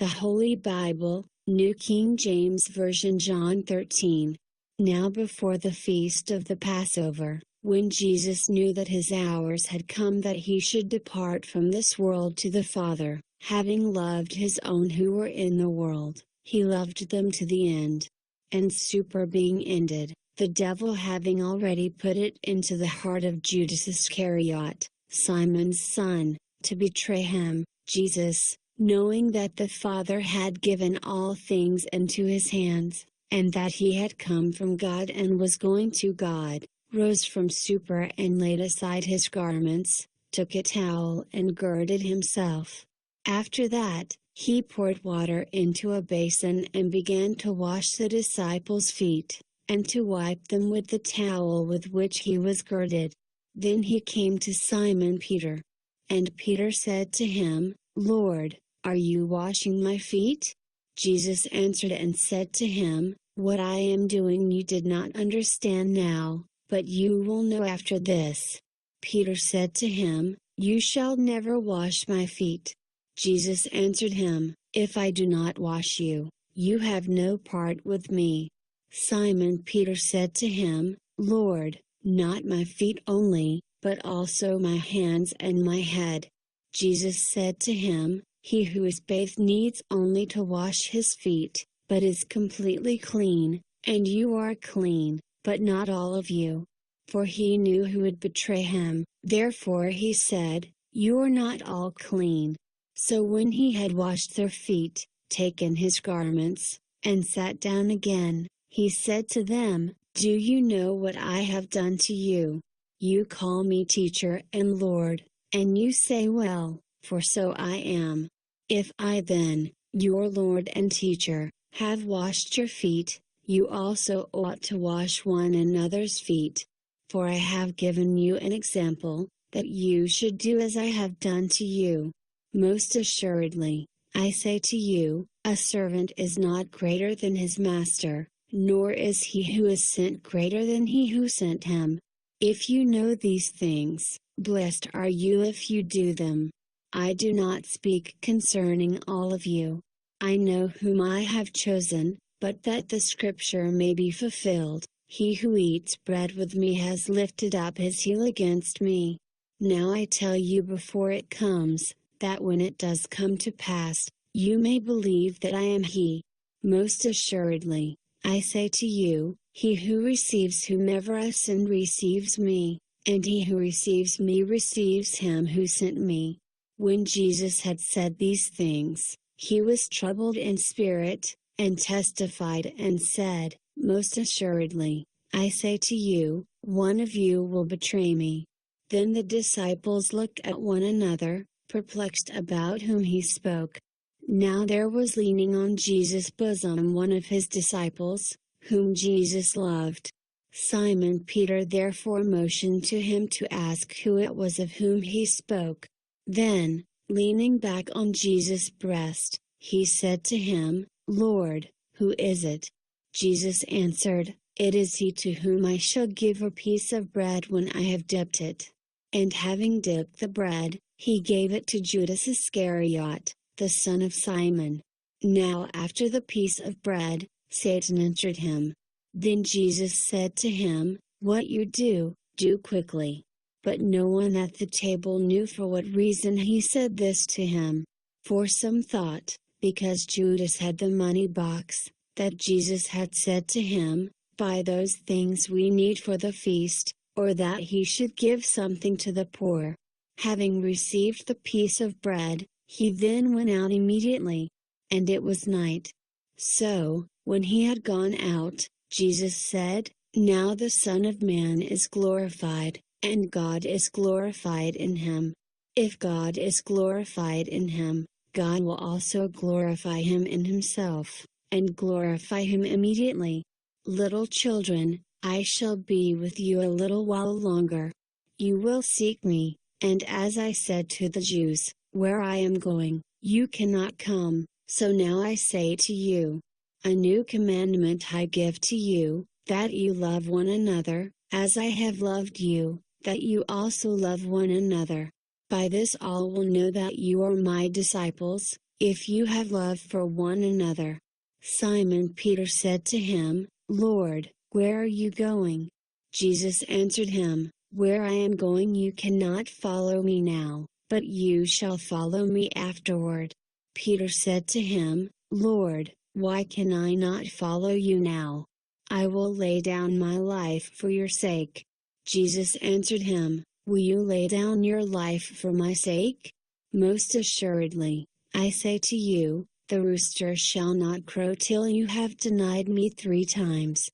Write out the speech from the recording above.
The Holy Bible, New King James Version, John 13. Now before the feast of the Passover, when Jesus knew that his hours had come that he should depart from this world to the Father, having loved his own who were in the world, he loved them to the end. And supper being ended, the devil having already put it into the heart of Judas Iscariot, Simon's son, to betray him, Jesus, knowing that the Father had given all things into his hands, and that he had come from God and was going to God, rose from supper and laid aside his garments, took a towel and girded himself. After that, he poured water into a basin and began to wash the disciples' feet, and to wipe them with the towel with which he was girded. Then he came to Simon Peter. And Peter said to him, Lord, are you washing my feet? Jesus answered and said to him, What I am doing you did not understand now, but you will know after this. Peter said to him, You shall never wash my feet. Jesus answered him, If I do not wash you, you have no part with me. Simon Peter said to him, Lord, not my feet only, but also my hands and my head. Jesus said to him, He who is bathed needs only to wash his feet, but is completely clean, and you are clean, but not all of you. For he knew who would betray him, therefore he said, You are not all clean. So when he had washed their feet, taken his garments, and sat down again, he said to them, Do you know what I have done to you? You call me teacher and Lord, and you say well, for so I am. If I then, your Lord and teacher, have washed your feet, you also ought to wash one another's feet. For I have given you an example, that you should do as I have done to you. Most assuredly, I say to you, a servant is not greater than his master, nor is he who is sent greater than he who sent him. If you know these things, blessed are you if you do them. I do not speak concerning all of you. I know whom I have chosen, but that the scripture may be fulfilled, he who eats bread with me has lifted up his heel against me. Now I tell you before it comes, that when it does come to pass, you may believe that I am he. Most assuredly, I say to you, he who receives whomever I send receives me, and he who receives me receives him who sent me. When Jesus had said these things, he was troubled in spirit, and testified and said, Most assuredly, I say to you, one of you will betray me. Then the disciples looked at one another, perplexed about whom he spoke. Now there was leaning on Jesus' bosom one of his disciples, whom Jesus loved. Simon Peter therefore motioned to him to ask who it was of whom he spoke. Then, leaning back on Jesus' breast, he said to him, Lord, who is it? Jesus answered, It is he to whom I shall give a piece of bread when I have dipped it. And having dipped the bread, he gave it to Judas Iscariot, the son of Simon. Now after the piece of bread, Satan entered him. Then Jesus said to him, What you do, do quickly. But no one at the table knew for what reason he said this to him. For some thought, because Judas had the money box, that Jesus had said to him, Buy those things we need for the feast, or that he should give something to the poor. Having received the piece of bread, he then went out immediately. And it was night. So, when he had gone out, Jesus said, Now the Son of Man is glorified, and God is glorified in him. If God is glorified in him, God will also glorify him in himself, and glorify him immediately. Little children, I shall be with you a little while longer. You will seek me, and as I said to the Jews, Where I am going, you cannot come, so now I say to you, A new commandment I give to you, that you love one another, as I have loved you, that you also love one another. By this all will know that you are my disciples, if you have love for one another. Simon Peter said to him, Lord, where are you going? Jesus answered him, Where I am going you cannot follow me now, but you shall follow me afterward. Peter said to him, Lord, why can I not follow you now? I will lay down my life for your sake. Jesus answered him, Will you lay down your life for my sake? Most assuredly, I say to you, the rooster shall not crow till you have denied me 3 times.